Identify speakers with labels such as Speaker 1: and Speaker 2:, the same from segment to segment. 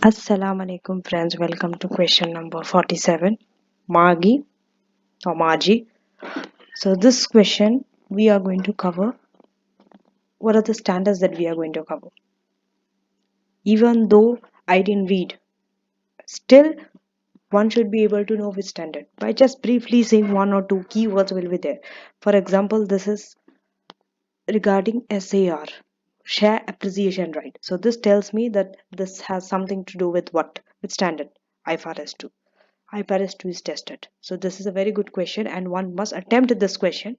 Speaker 1: Assalamu alaikum friends, welcome to question number 47, Margie or Margie. So this question we are going to cover what are the standards that we are going to cover. Even though I didn't read, still one should be able to know which standard. By just briefly saying one or two keywords will be there. For example, this is regarding SAR, share appreciation right. So this tells me that this has something to do with what? With standard, IFRS 2. IFRS 2 is tested. So this is a very good question and one must attempt this question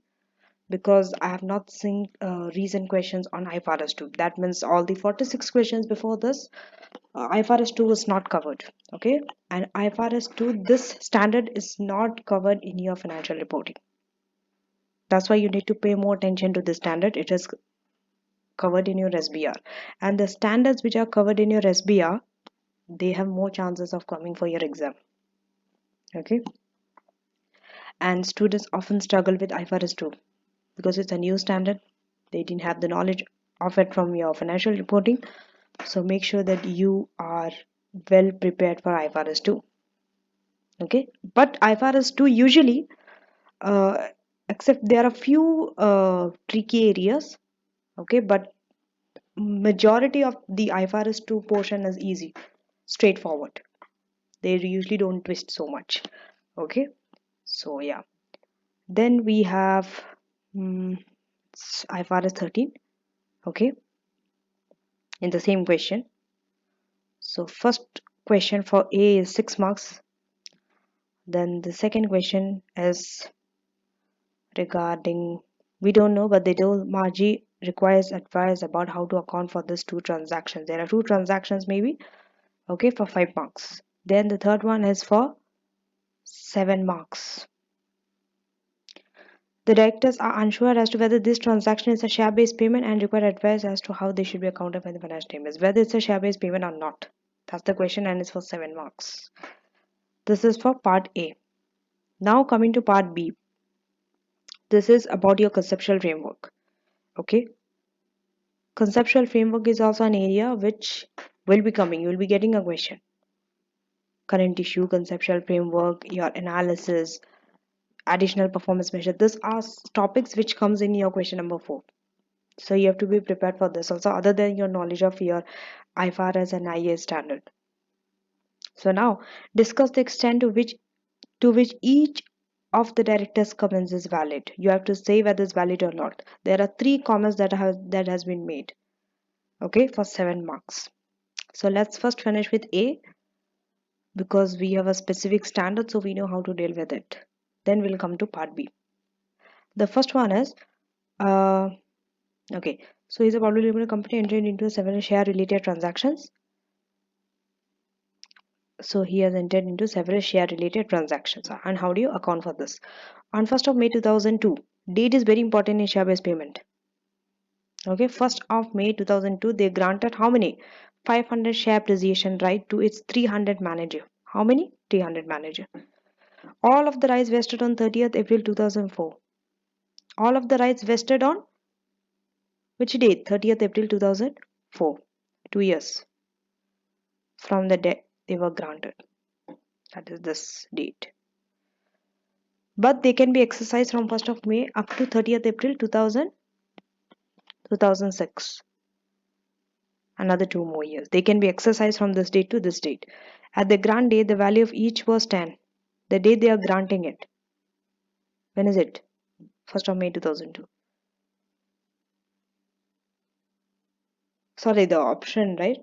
Speaker 1: because I have not seen recent questions on IFRS 2. That means all the 46 questions before this, IFRS 2 was not covered. Okay, and IFRS 2, this standard is not covered in your financial reporting. That's why you need to pay more attention to this standard. It is covered in your SBR, and the standards which are covered in your SBR, they have more chances of coming for your exam. Okay, and students often struggle with IFRS 2 because it's a new standard. They didn't have the knowledge of it from your financial reporting. So make sure that you are well prepared for IFRS 2. Okay, but IFRS 2 usually, uh, except there are few tricky areas. Okay, but majority of the IFRS 2 portion is easy, straightforward. They usually don't twist so much. Okay, so yeah. Then we have IFRS 13. Okay, in the same question. So first question for A is 6 marks. Then the second question is regarding, we don't know, but they told Margie requires advice about how to account for these two transactions. There are two transactions maybe, okay, for 5 marks. Then the third one is for 7 marks. The directors are unsure as to whether this transaction is a share-based payment and require advice as to how they should be accounted for the financial statements, whether it's a share-based payment or not. That's the question and it's for 7 marks. This is for part A. Now coming to part B. This is about your conceptual framework. Okay. Conceptual framework is also an area which will be coming. You will be getting a question. Current issue, conceptual framework, your analysis, additional performance measure. These are topics which comes in your question number 4. So you have to be prepared for this also, other than your knowledge of your IFRS and IAS standard. So now discuss the extent to which each of the director's comments is valid. You have to say whether it's valid or not. There are 3 comments that has been made. Okay, for 7 marks. So let's first finish with A because we have a specific standard, so we know how to deal with it. Then we'll come to part B. The first one is okay. So is a publicly limited company entered into several share related transactions? So he has entered into several share related transactions. And how do you account for this? On 1st of May 2002, date is very important in share based payment. Okay, 1st of May 2002, they granted how many? 500 share appreciation right to its 300 manager. How many? 300 manager. All of the rights vested on 30th April 2004. All of the rights vested on which date? 30th April 2004. 2 years from the day they were granted. That is this date. But they can be exercised from 1st of May up to 30th April 2006. Another 2 more years. They can be exercised from this date to this date. At the grant date, the value of each was 10. The date they are granting it. When is it? 1st of May 2002. Sorry, the option, right?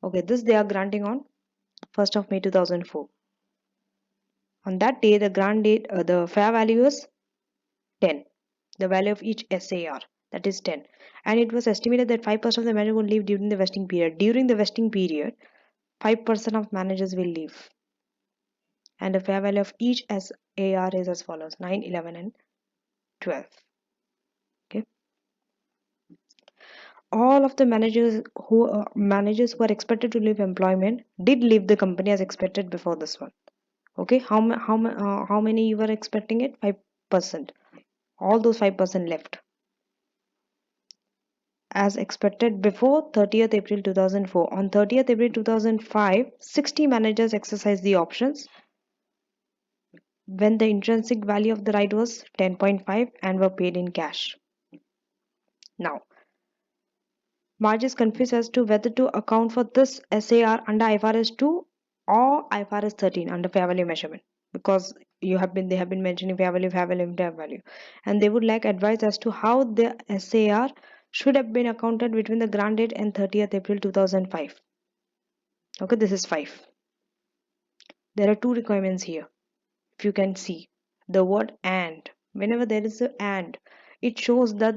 Speaker 1: Okay, this they are granting on 1st of May 2004. On that day, the grant date, the fair value is 10. The value of each SAR, that is 10. And it was estimated that 5% of the manager would leave during the vesting period. During the vesting period, 5% of managers will leave. And the fair value of each SAR is as follows: 9, 11, and 12. Okay. All of the managers who are expected to leave employment did leave the company as expected before this one. Okay. How many you were expecting it? 5%. All those 5% left. as expected before 30th April 2004. On 30th April 2005, 60 managers exercised the options when the intrinsic value of the right was 10.5 and were paid in cash. Now, Marge is confused as to whether to account for this SAR under IFRS 2 or IFRS 13 under fair value measurement, because they have been mentioning fair value, fair value, fair value, and they would like advice as to how the SAR should have been accounted between the grant date and 30th April 2005. Okay, this is 5. There are two requirements here. If you can see the word and, whenever there is a and, it shows that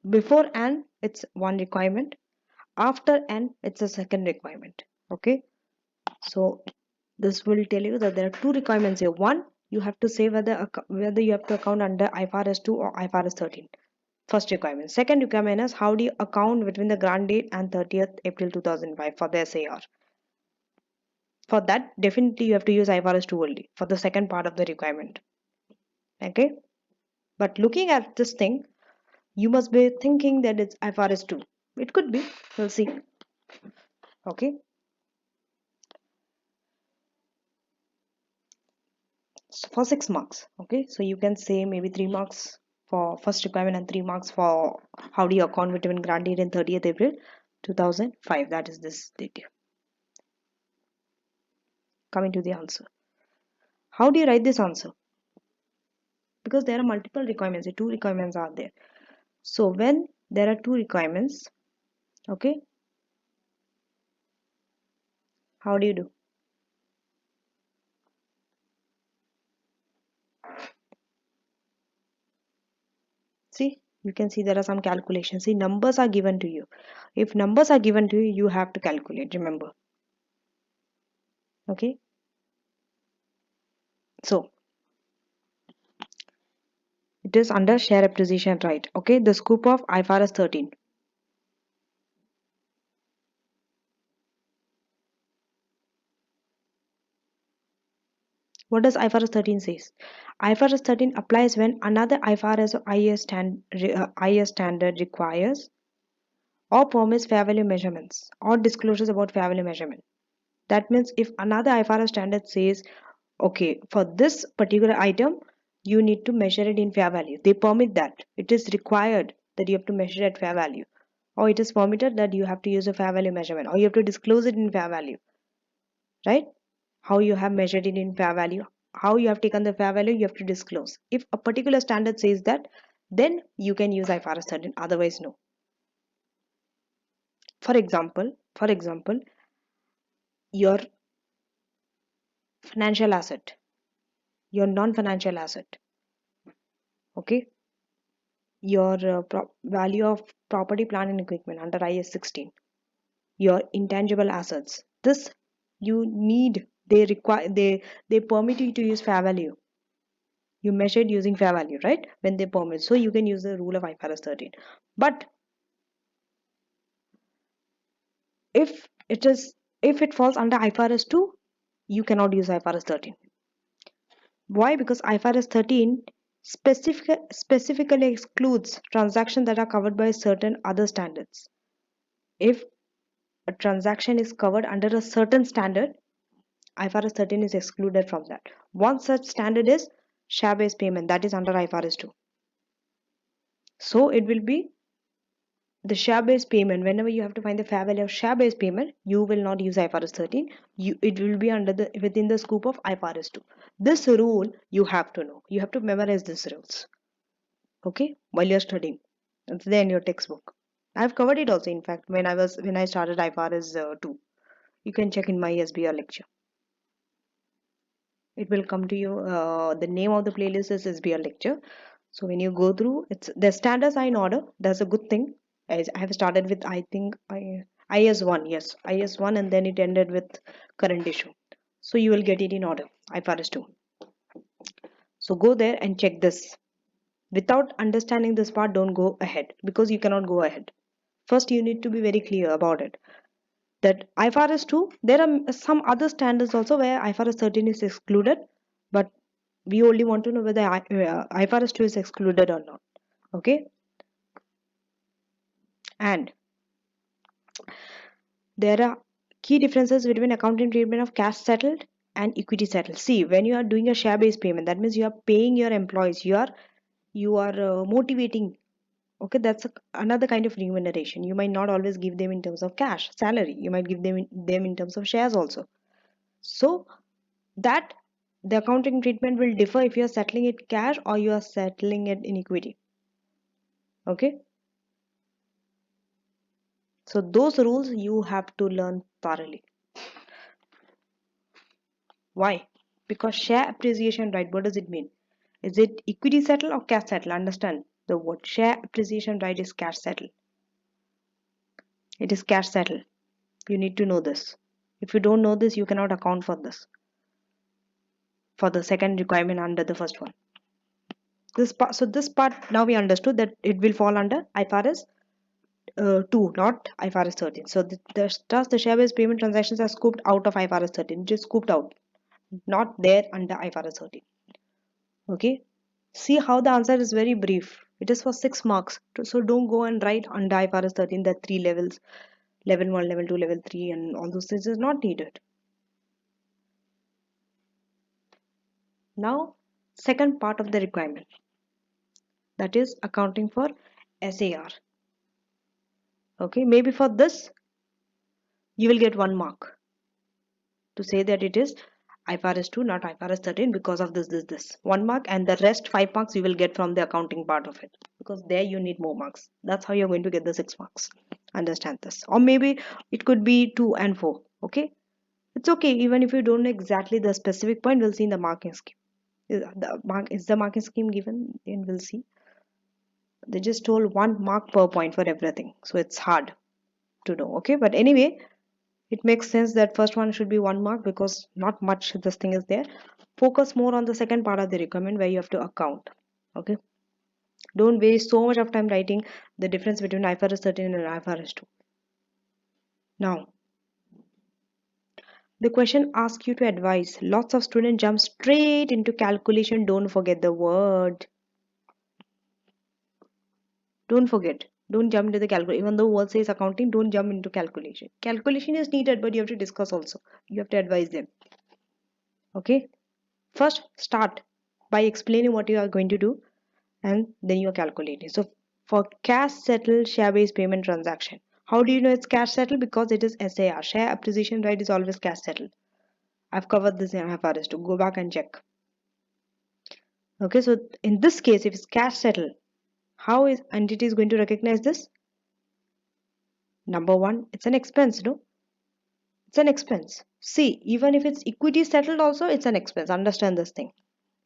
Speaker 1: before and it's one requirement, after and it's a second requirement. Okay, so this will tell you that there are two requirements here. One, you have to say whether you have to account under IFRS 2 or IFRS 13. First requirement. Second requirement is how do you account between the grant date and 30th April 2005 for the SAR. For that, definitely you have to use IFRS 2 only for the second part of the requirement. Okay, but looking at this thing, you must be thinking that it's IFRS 2. It could be, we'll see. Okay, so for 6 marks. Okay, so you can say maybe 3 marks for first requirement and 3 marks for how do you account between grant date and 30th April 2005. That is this date. Coming to the answer. How do you write this answer? Because there are multiple requirements. The two requirements are there. So when there are two requirements, okay, how do you do? See, you can see there are some calculations. See, numbers are given to you. If numbers are given to you, you have to calculate, remember. Okay, so it is under share appreciation right. Okay, the scope of IFRS 13. What does IFRS 13 says? IFRS 13 applies when another IFRS or IS standard requires or permits fair value measurements or disclosures about fair value measurement. That means if another IFRS standard says, okay, for this particular item, you need to measure it in fair value. They permit that. It is required that you have to measure at fair value. Or it is permitted that you have to use a fair value measurement. Or you have to disclose it in fair value. Right? How you have measured it in fair value. How you have taken the fair value, you have to disclose. If a particular standard says that, then you can use IFRS 13. Otherwise, no. For example, your financial asset, your non-financial asset, okay, your value of property, plant and equipment under IS 16, your intangible assets, this you need, they permit you to use fair value. You measured using fair value, right, when they permit, so you can use the rule of IFRS 13. But if it falls under IFRS 2, you cannot use IFRS 13. Why? Because IFRS 13 specifically excludes transactions that are covered by certain other standards. If a transaction is covered under a certain standard, IFRS 13 is excluded from that. One such standard is share-based payment, that is under IFRS 2. So it will be the share-based payment. Whenever you have to find the fair value of share-based payment, you will not use IFRS 13. It will be within the scope of IFRS 2. This rule you have to know. You have to memorize these rules. Okay, while you're studying. It's there in your textbook. I've covered it also, in fact, when I started IFRS 2. You can check in my SBR lecture. It will come to you. The name of the playlist is SBR lecture. So when you go through, it's the standards are in order. That's a good thing. I have started with, I think, IS1. Yes, IS1, and then it ended with current issue. So you will get it in order. IFRS 2. So go there and check this. Without understanding this part, don't go ahead, because you cannot go ahead. First, you need to be very clear about it. That IFRS 2, there are some other standards also where IFRS 13 is excluded, but we only want to know whether IFRS 2 is excluded or not. Okay. And there are key differences between accounting treatment of cash settled and equity settled. See, when you are doing a share based payment, that means you are paying your employees, you are motivating. Okay, that's another kind of remuneration. You might not always give them in terms of cash salary, you might give them in terms of shares also. So that the accounting treatment will differ if you are settling it cash or you are settling it in equity. Okay, so those rules you have to learn thoroughly. Why? Because share appreciation right, what does it mean? Is it equity settle or cash settle? Understand the word share appreciation right is cash settle. It is cash settle. You need to know this. If you don't know this, you cannot account for this, for the second requirement under the first one. This part now we understood that it will fall under IFRS 2, not IFRS 13. So thus the share-based payment transactions are scooped out of IFRS 13. It is scooped out, not there under IFRS 13. Okay. See how the answer is very brief. It is for 6 marks. So don't go and write under IFRS 13 the 3 levels, level 1, level 2, level 3 and all those things is not needed. Now, second part of the requirement, that is accounting for SAR. Okay, maybe for this you will get 1 mark to say that it is IFRS 2 not IFRS 13 because of this 1 mark, and the rest 5 marks you will get from the accounting part of it, because there you need more marks. That's how you're going to get the 6 marks. Understand this. Or maybe it could be 2 and 4. Okay, it's okay even if you don't know exactly the specific point. We'll see in the marking scheme. Is the marking scheme given? And we'll see. They just told 1 mark per point for everything, so it's hard to know. Okay, but anyway, it makes sense that first one should be 1 mark because not much this thing is there. Focus more on the second part of the requirement where you have to account. Okay, don't waste so much of time writing the difference between IFRS 13 and IFRS 2. Now the question asks you to advise. Lots of students jump straight into calculation. Don't forget the word. Don't forget. Don't jump into the calculation. Even though word says accounting, don't jump into calculation. Calculation is needed, but you have to discuss also. You have to advise them. Okay. First, start by explaining what you are going to do, and then you are calculating. So, for cash settled share based payment transaction, how do you know it's cash settled? Because it is SAR. Share appreciation right is always cash settled. I've covered this in IFRS to go back and check. Okay, so in this case, if it's cash settled, how is entity is going to recognize this? Number one, it's an expense, no? It's an expense. See, even if it's equity settled also, it's an expense. Understand this thing.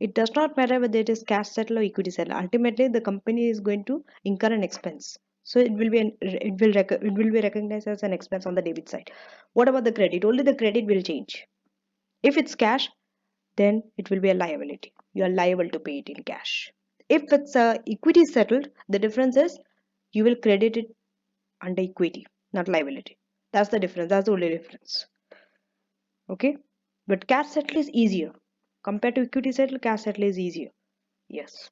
Speaker 1: It does not matter whether it is cash settled or equity settled. Ultimately, the company is going to incur an expense. So it will be recognized as an expense on the debit side. What about the credit? Only the credit will change. If it's cash, then it will be a liability. You are liable to pay it in cash. If it's equity settled, the difference is you will credit it under equity, not liability. That's the difference. That's the only difference. Okay, but cash settle is easier compared to equity settle. Cash settle is easier. Yes.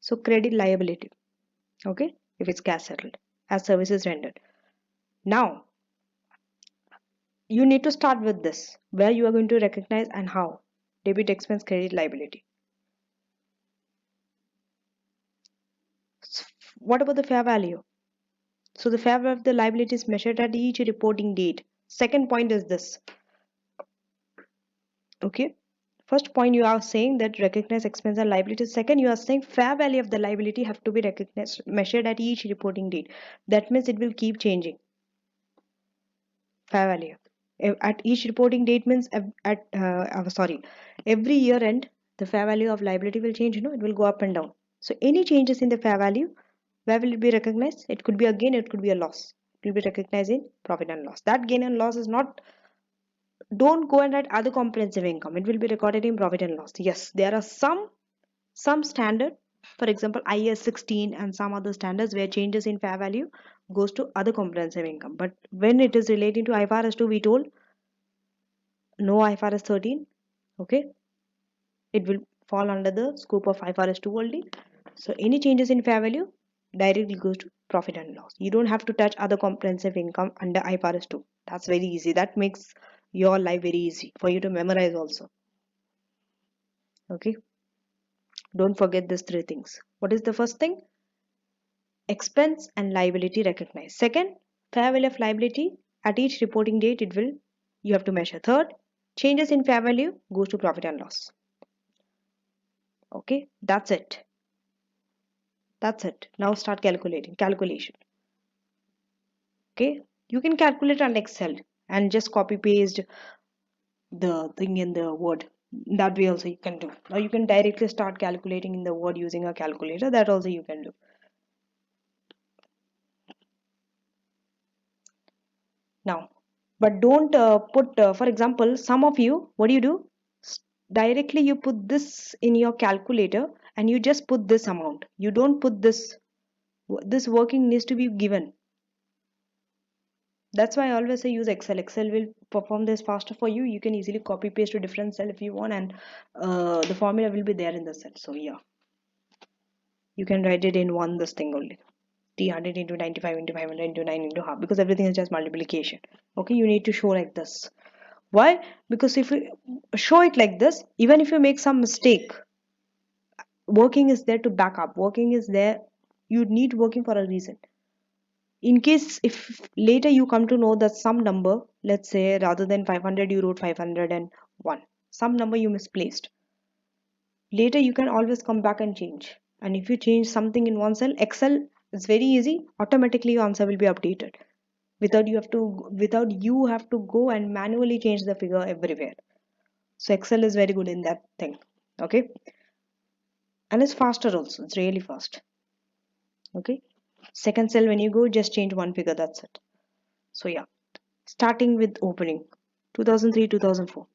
Speaker 1: So credit liability. Okay, if it's cash settled as services rendered. Now you need to start with this, where you are going to recognize and how. Debit, expense, credit, liability. What about the fair value? So the fair value of the liability is measured at each reporting date. Second point is this. Okay, first point you are saying that recognize expense and liability. Second, you are saying fair value of the liability have to be recognized, measured at each reporting date. That means it will keep changing. Fair value at each reporting date means every year end the fair value of liability will change. It will go up and down. So any changes in the fair value, where will it be recognized? It could be a gain, it could be a loss. It will be recognized in profit and loss. That gain and loss is not, don't go and write other comprehensive income. It will be recorded in profit and loss. Yes, there are some standard, for example IAS 16 and some other standards where changes in fair value goes to other comprehensive income. But when it is relating to IFRS 2, we told no IFRS 13. Okay, it will fall under the scope of IFRS 2 only. So any changes in fair value directly goes to profit and loss. You don't have to touch other comprehensive income under IFRS 2. That's very easy. That makes your life very easy for you to memorize also. Okay, don't forget these three things. What is the first thing? Expense and liability recognized. Second, fair value of liability at each reporting date it will you have to measure. Third, changes in fair value goes to profit and loss. Okay, that's it. That's it. Now start calculation. Okay, you can calculate on Excel and just copy paste the thing in the Word. That way also you can do. Or you can directly start calculating in the Word using a calculator. That also you can do. Now, but don't put, for example, some of you, what do you do? Directly you put this in your calculator and you just put this amount. You don't put this. This working needs to be given. That's why I always say use Excel. Excel will perform this faster for you. You can easily copy paste to different cell if you want, and the formula will be there in the cell. So yeah, you can write it in one this thing only. 300 into 95 into 500 into 9 into half, because everything is just multiplication. Okay, you need to show like this. Why? Because if you show it like this, even if you make some mistake, working is there to back up. Working is there. You need working for a reason. In case if later you come to know that some number, let's say rather than 500 you wrote 501, some number you misplaced, later you can always come back and change. And if you change something in one cell, Excel is very easy, automatically your answer will be updated without you have to go and manually change the figure everywhere. So Excel is very good in that thing. Okay, and it's faster also, it's really fast. Okay, second cell when you go, just change one figure, that's it. So yeah, starting with opening 2003 2004,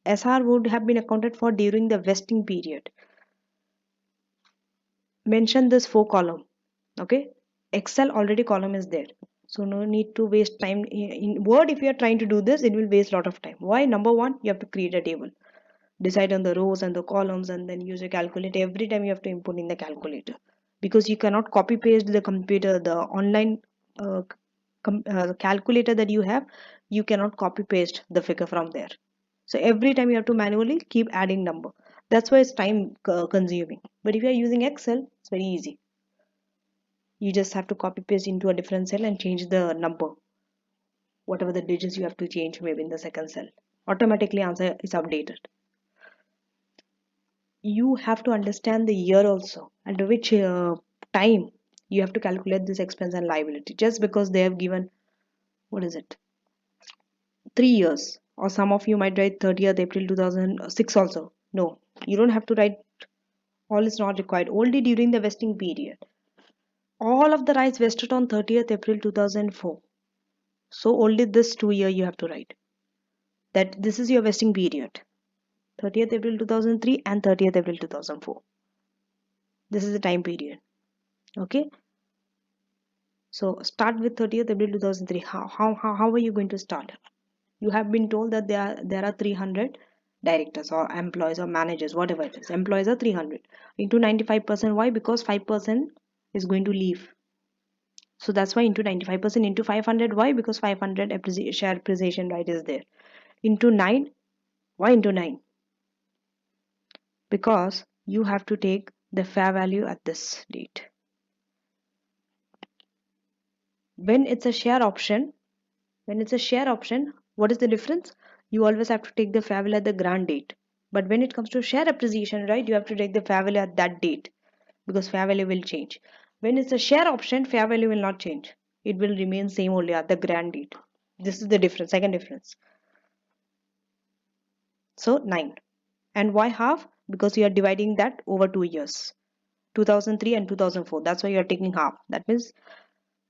Speaker 1: SR would have been accounted for during the vesting period. Mention this 4 column. Okay, Excel already column is there, so no need to waste time in Word. If you are trying to do this, it will waste a lot of time. Why? Number one, you have to create a table, decide on the rows and the columns, and then use a calculator. Every time you have to input in the calculator, because you cannot copy paste the computer, the online calculator that you have, you cannot copy paste the figure from there. So every time you have to manually keep adding number. That's why it's time consuming. But if you are using Excel, it's very easy. You just have to copy paste into a different cell and change the number, whatever the digits you have to change, maybe in the second cell, automatically answer is updated. You have to understand the year also, and which time you have to calculate this expense and liability. Just because they have given, what is it, 3 years, or some of you might write 30th April 2006 also. No, you don't have to write. All is not required. Only during the vesting period. All of the rights vested on 30th April 2004. So only this 2 year you have to write. That this is your vesting period. 30th April 2003 and 30th April 2004. This is the time period. Okay. So start with 30th April 2003. How are you going to start? You have been told that there are 300 directors or employees or managers, whatever it is. Employees are 300 into 95%. Why? Because 5% is going to leave. So that's why into 95% into 500. Why? Because 500 share appreciation right is there. Into 9. Why into 9? Because you have to take the fair value at this date. When it's a share option, what is the difference? You always have to take the fair value at the grant date. But when it comes to share appreciation, right, you have to take the fair value at that date, because fair value will change. When it's a share option, fair value will not change. It will remain same only at the grant date. This is the difference, second difference. So 9. And why half? Because you are dividing that over 2 years. 2003 and 2004. That's why you are taking half. That means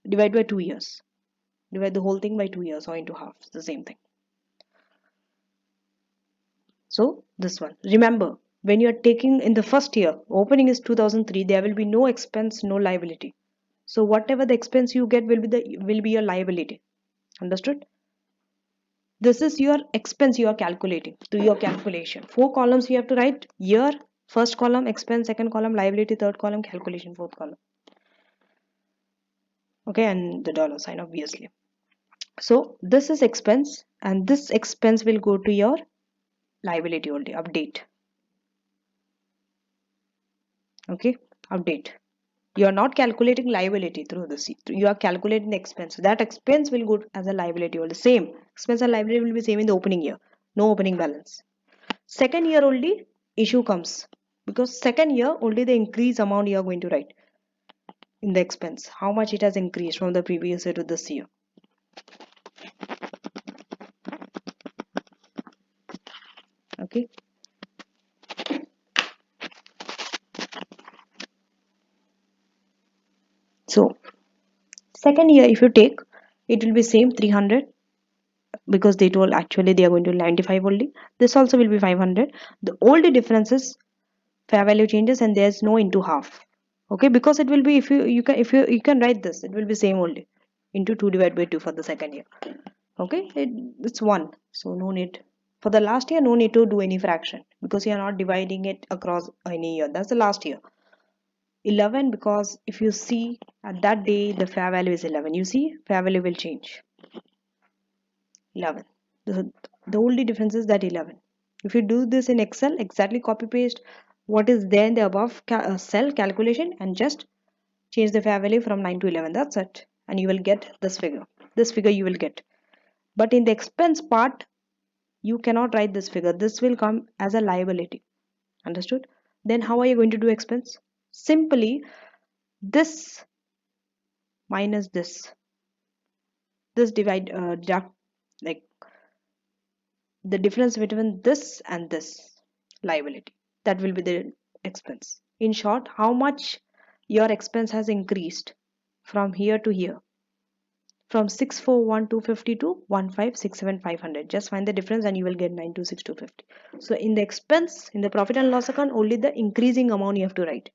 Speaker 1: divide by 2 years. Divide the whole thing by 2 years or into half. It's the same thing. So this one. Remember, when you are taking in the first year, opening is 2003, there will be no expense, no liability. So whatever the expense you get will be your liability. Understood? This is your expense you are calculating to your calculation. 4 columns you have to write: year, first column expense, second column liability, third column calculation, fourth column. Okay, and the dollar sign obviously. So this is expense, and this expense will go to your liability only. Update. Okay, update. You are not calculating liability through this. You are calculating the expense. That expense will go as a liability only. Same expense and liability will be same in the opening year. No opening balance. Second year only issue comes, because second year only the increase amount you are going to write in the expense. How much it has increased from the previous year to this year. Okay. So second year if you take, it will be same 300, because they told actually they are going to 95 only. This also will be 500. The only difference is fair value changes, and there's no into half. Okay, because it will be, if you can write this, it will be same only, into 2 divided by 2 for the second year. Okay, it's 1, so no need for the last year, no need to do any fraction, because you are not dividing it across any year. That's the last year. 11, because if you see at that day the fair value is 11, you see fair value will change. 11, the only difference is that 11. If you do this in Excel, exactly copy paste what is there in the above cell calculation, and just change the fair value from 9 to 11. That's it, and you will get this figure. This figure you will get. But in the expense part, you cannot write this figure. This will come as a liability. Understood? Then how are you going to do expense? Simply this minus this divide deduct, like the difference between this and this liability, that will be the expense. In short, how much your expense has increased from here to here, from 641,250 to 1,567,500. Just find the difference and you will get 926,250. So in the expense, in the profit and loss account, only the increasing amount you have to write,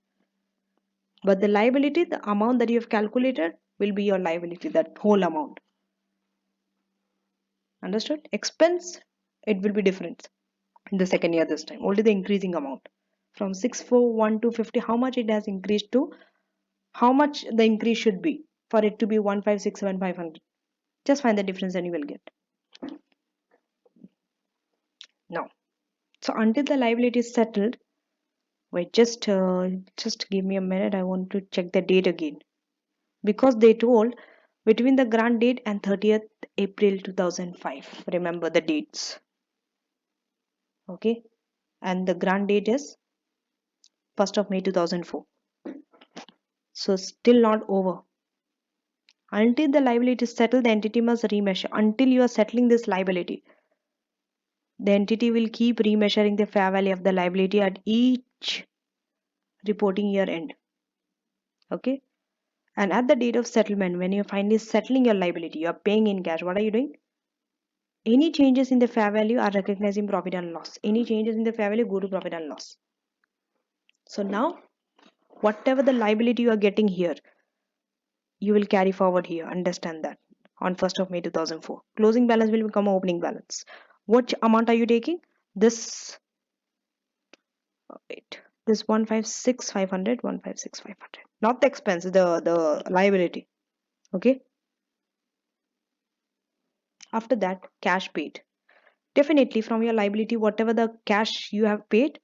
Speaker 1: but the liability, the amount that you have calculated, will be your liability, that whole amount. Understood? Expense, it will be different in the second year. This time only the increasing amount, from 641,250, how much it has increased to, how much the increase should be for it to be 1,567,500. Just find the difference and you will get. Now, so until the liability is settled, wait, just give me a minute. I want to check the date again, because they told between the grant date and 30th April 2005. Remember the dates. Okay, and the grant date is 1st of May 2004. So still not over. Until the liability is settled, the entity must remeasure. Until you are settling this liability, the entity will keep remeasuring the fair value of the liability at each reporting year end. Okay, and at the date of settlement, when you're finally settling your liability, you are paying in cash. What are you doing? Any changes in the fair value are recognized in profit and loss. Any changes in the fair value go to profit and loss. So now, whatever the liability you are getting here, you will carry forward here. Understand that. On 1st of May 2004, closing balance will become opening balance. What amount are you taking? This, wait, this 156,500, 156,500. Not the expense, the liability. Okay. After that, cash paid. Definitely from your liability, whatever the cash you have paid,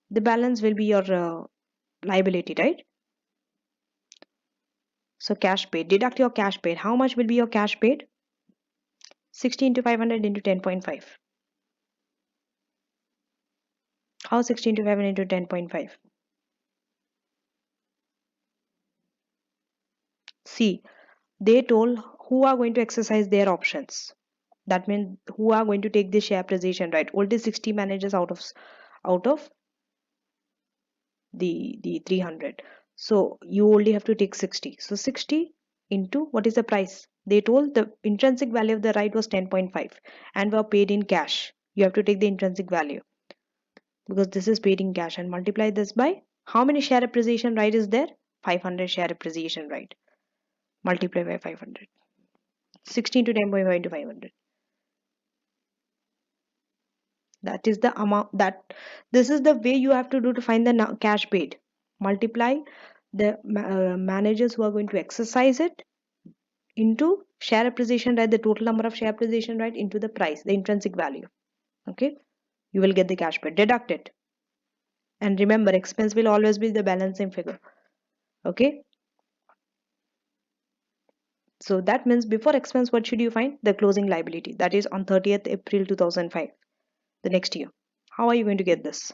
Speaker 1: the balance will be your liability, right? So cash paid, deduct your cash paid. How much will be your cash paid? 60 into 500 into 10.5. How 60 into 500 into 10.5? See, they told who are going to exercise their options. That means who are going to take the share position, right? Only 60 managers out of the 300. So you only have to take 60. So 60 into what is the price? They told the intrinsic value of the right was 10.5 and were paid in cash. You have to take the intrinsic value, because this is paid in cash, and multiply this by how many share appreciation right is there? 500 share appreciation right. Multiply by 500. 16 to 10.5 into 500. That is the amount, that this is the way you have to do to find the cash paid. Multiply the managers who are going to exercise it into share appreciation right, the total number of share appreciation right, into the price, the intrinsic value. Okay, you will get the cash back, deduct it, and remember expense will always be the balancing figure. Okay, so that means before expense what should you find? The closing liability, that is on 30th April 2005, the next year. How are you going to get this?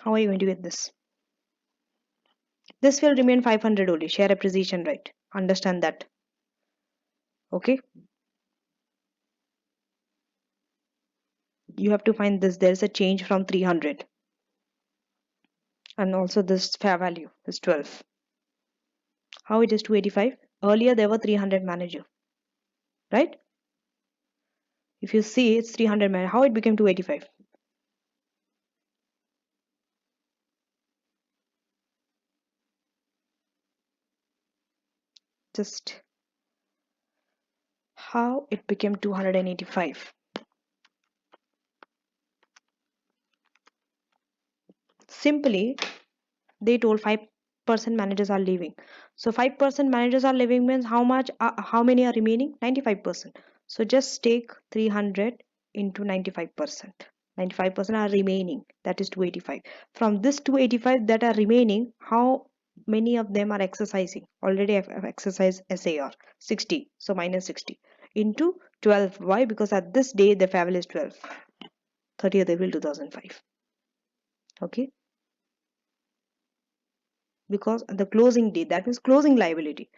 Speaker 1: How are you going to get this? This will remain 500 only, share appreciation right, understand that. Okay, you have to find this. There is a change from 300, and also this fair value is 12. How it is 285? Earlier there were 300 manager, right? If you see it's 300 manager, how it became 285? Just how it became 285? Simply they told 5% managers are leaving. So 5% managers are leaving means how much? How many are remaining? 95%. So just take 300 into 95%. 95% are remaining. That is 285. From this 285 that are remaining, how many of them are exercising? Already have exercised SAR 60. So minus 60 into 12. Why? Because at this day the fair value is 12. 30th April 2005. Okay, because the closing date, that means closing liability,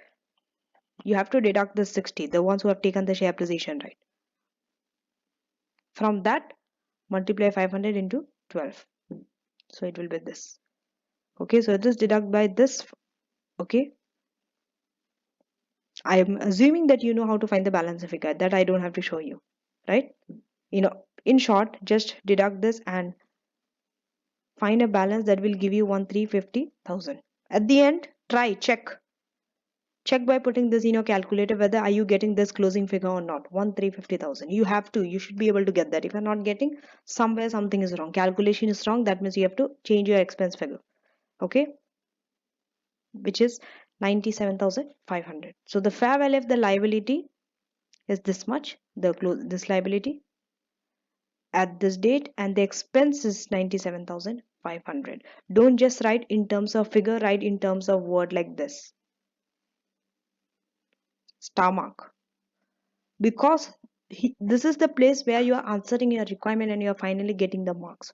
Speaker 1: you have to deduct the 60, the ones who have taken the share appreciation right. From that, multiply 500 into 12. So it will be this. Okay, so just deduct by this. Okay, I am assuming that you know how to find the balance figure, that I don't have to show you, right? You know, in short, just deduct this and find a balance that will give you 1,350,000. At the end, try, check by putting this in your calculator whether are you getting this closing figure or not. 1,350,000. You have to. You should be able to get that. If you're not getting, somewhere something is wrong. Calculation is wrong. That means you have to change your expense figure. Okay, which is 97,500. So the fair value of the liability is this much. This liability at this date, and the expense is 97,500. Don't just write in terms of figure. Write in terms of word like this. Star mark. Because this is the place where you are answering your requirement and you are finally getting the marks.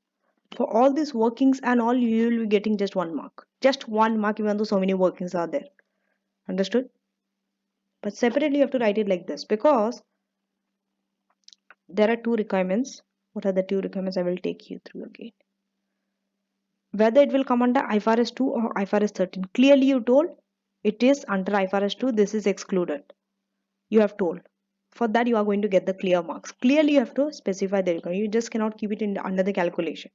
Speaker 1: For all these workings and all, you will be getting just 1 mark. Just 1 mark, even though so many workings are there. Understood? But separately, you have to write it like this because there are two requirements. What are the two requirements? I will take you through again. Whether it will come under IFRS 2 or IFRS 13. Clearly, you told it is under IFRS 2. This is excluded. You have told. For that you are going to get the clear marks. Clearly you have to specify the requirement. You just cannot keep it in under the calculation.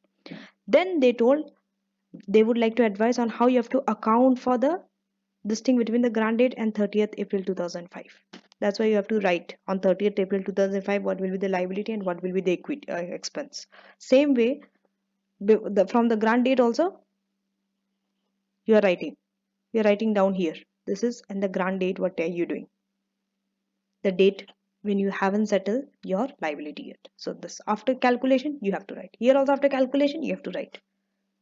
Speaker 1: Then they told they would like to advise on how you have to account for the this thing between the grant date and 30th April 2005. That's why you have to write on 30th April 2005 what will be the liability and what will be the equity expense. Same way from the grant date also you are writing. You are writing down here. This is and the grant date. What are you doing? The date when you haven't settled your liability yet. So this after calculation you have to write. Here also after calculation you have to write.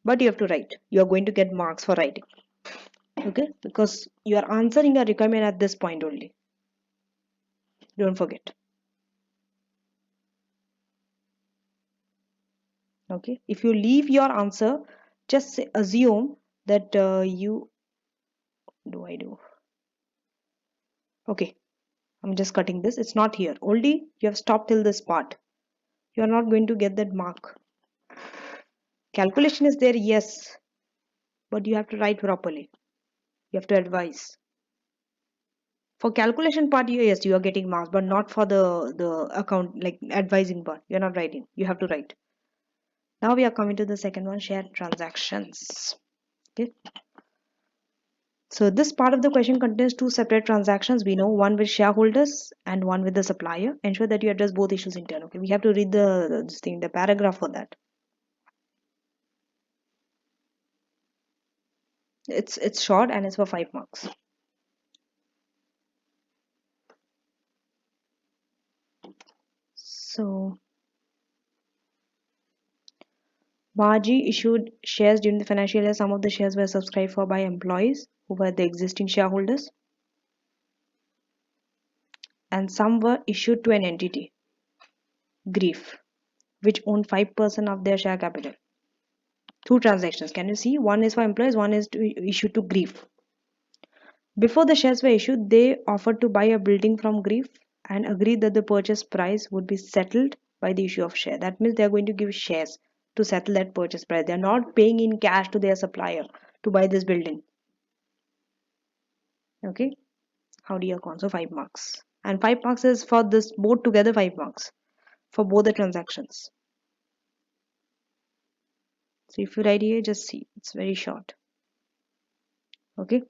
Speaker 1: But you have to write. You are going to get marks for writing. Okay? Because you are answering a requirement at this point only. Don't forget. Okay? If you leave your answer, just assume that you do. Okay. I'm just cutting this. It's not here. Only you have stopped till this part. You are not going to get that mark. Calculation is there, yes. But you have to write properly. You have to advise. For calculation part, yes, you are getting marks, but not for the account like advising part. You're not writing. You have to write. Now we are coming to the second one, shared transactions. Okay. So this part of the question contains two separate transactions. We know one with shareholders and one with the supplier. Ensure that you address both issues in turn. Okay. We have to read this thing, the paragraph for that. It's short and it's for 5 marks. So Margie issued shares during the financial year. Some of the shares were subscribed for by employees who were the existing shareholders, and some were issued to an entity, Grief, which owned 5% of their share capital. Two transactions. Can you see? One is for employees, one is issued to Grief. Before the shares were issued, they offered to buy a building from Grief and agreed that the purchase price would be settled by the issue of share. That means they are going to give shares to settle that purchase price. They are not paying in cash to their supplier to buy this building. Okay. How do you account? So 5 marks. And 5 marks is for this both together 5 marks for both the transactions. So if you write here, just see. It's very short. Okay.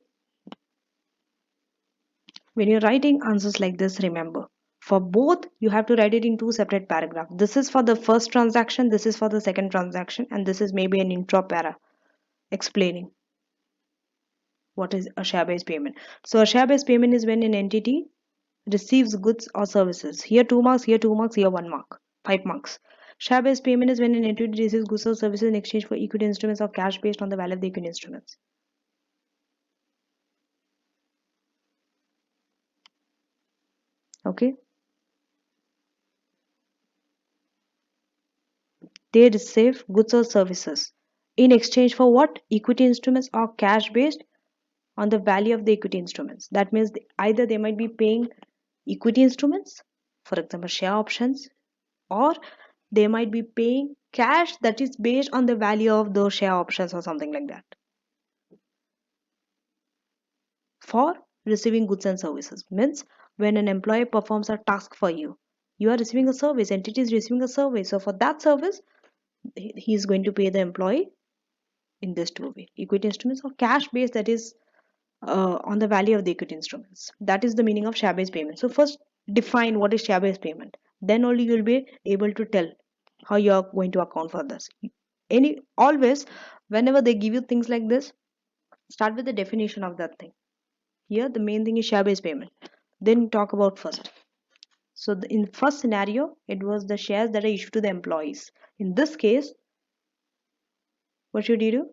Speaker 1: When you're writing answers like this, remember, for both, you have to write it in two separate paragraphs. This is for the first transaction, this is for the second transaction, and this is maybe an intro para explaining what is a share-based payment. So a share-based payment is when an entity receives goods or services. Here 2 marks, here 2 marks, here 1 mark, 5 marks. Share-based payment is when an entity receives goods or services in exchange for equity instruments or cash based on the value of the equity instruments. Okay. They receive goods or services in exchange for what? Equity instruments or cash based on the value of the equity instruments. That means either they might be paying equity instruments, for example, share options, or they might be paying cash that is based on the value of those share options or something like that for receiving goods and services. Means when an employee performs a task for you, you are receiving a service, entity is receiving a service. So for that service, he is going to pay the employee in this two way, equity instruments or cash based, that is on the value of the equity instruments. That is the meaning of share based payment. So first define what is share based payment, then only you will be able to tell how you are going to account for this. Any always whenever they give you things like this, start with the definition of that thing. Here the main thing is share based payment, then talk about first. So in first scenario, it was the shares that are issued to the employees. In this case, what should you do?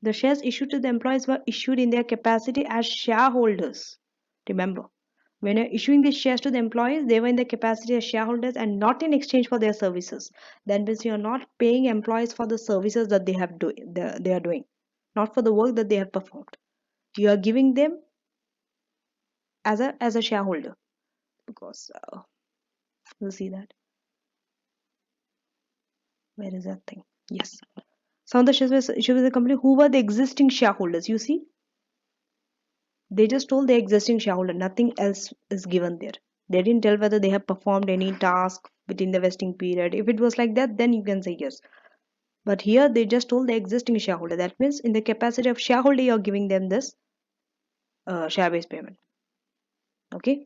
Speaker 1: The shares issued to the employees were issued in their capacity as shareholders. Remember, when you're issuing these shares to the employees, they were in the capacity as shareholders and not in exchange for their services. That means you're not paying employees for the services that they are doing, not for the work that they have performed. You are giving them as a shareholder, because we'll see that. Where is that thing? Yes. Some of the shares were issued with the company who were the existing shareholders. You see, they just told the existing shareholder, nothing else is given there. They didn't tell whether they have performed any task within the vesting period. If it was like that, then you can say yes. But here they just told the existing shareholder. That means in the capacity of shareholder, you're giving them this share-based payment. Okay.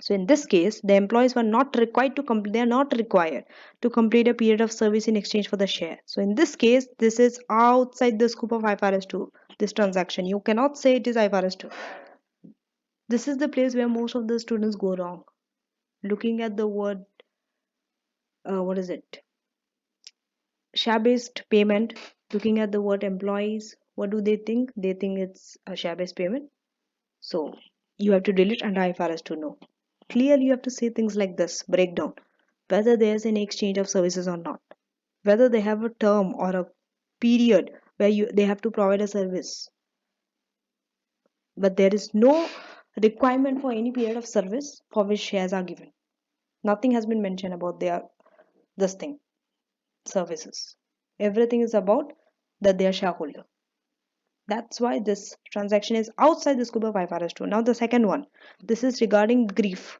Speaker 1: So in this case, the employees were not required to complete. They are not required to complete a period of service in exchange for the share. So in this case, this is outside the scope of IFRS 2. This transaction, you cannot say it is IFRS 2. This is the place where most of the students go wrong. Looking at the word, what is it? Share-based payment. Looking at the word employees, what do they think? They think it's a share-based payment. So you have to deal it under IFRS to know. Clearly, you have to say things like this, breakdown, whether there's any exchange of services or not, whether they have a term or a period where they have to provide a service, but there is no requirement for any period of service for which shares are given. Nothing has been mentioned about this thing, services. Everything is about that they are shareholder. That's why this transaction is outside the scope of IFRS 2. Now the second one, this is regarding Grief.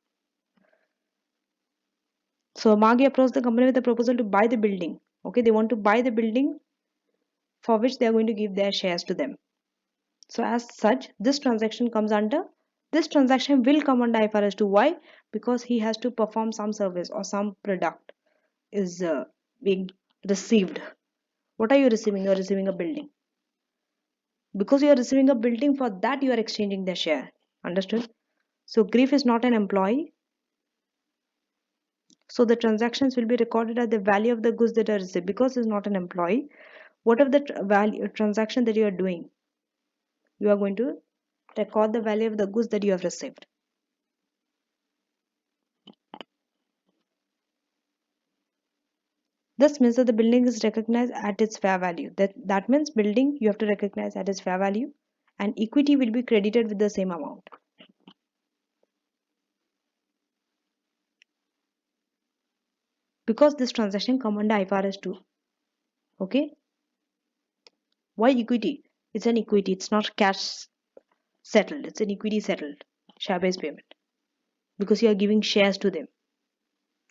Speaker 1: So Margie approached the company with a proposal to buy the building. Okay, they want to buy the building for which they are going to give their shares to them. So as such, this transaction will come under IFRS 2. Why? Because he has to perform some service or some product is being received. What are you receiving? You are receiving a building. Because you are receiving a building, for that you are exchanging the share. Understood? So Grief is not an employee. So the transactions will be recorded at the value of the goods that are received. Because it's not an employee, whatever the value transaction that you are doing, you are going to record the value of the goods that you have received. This means that the building is recognized at its fair value. That means building you have to recognize at its fair value, and equity will be credited with the same amount. Because this transaction come under IFRS 2. Okay? Why equity? It's an equity. It's not cash settled. It's an equity settled share-based payment. Because you are giving shares to them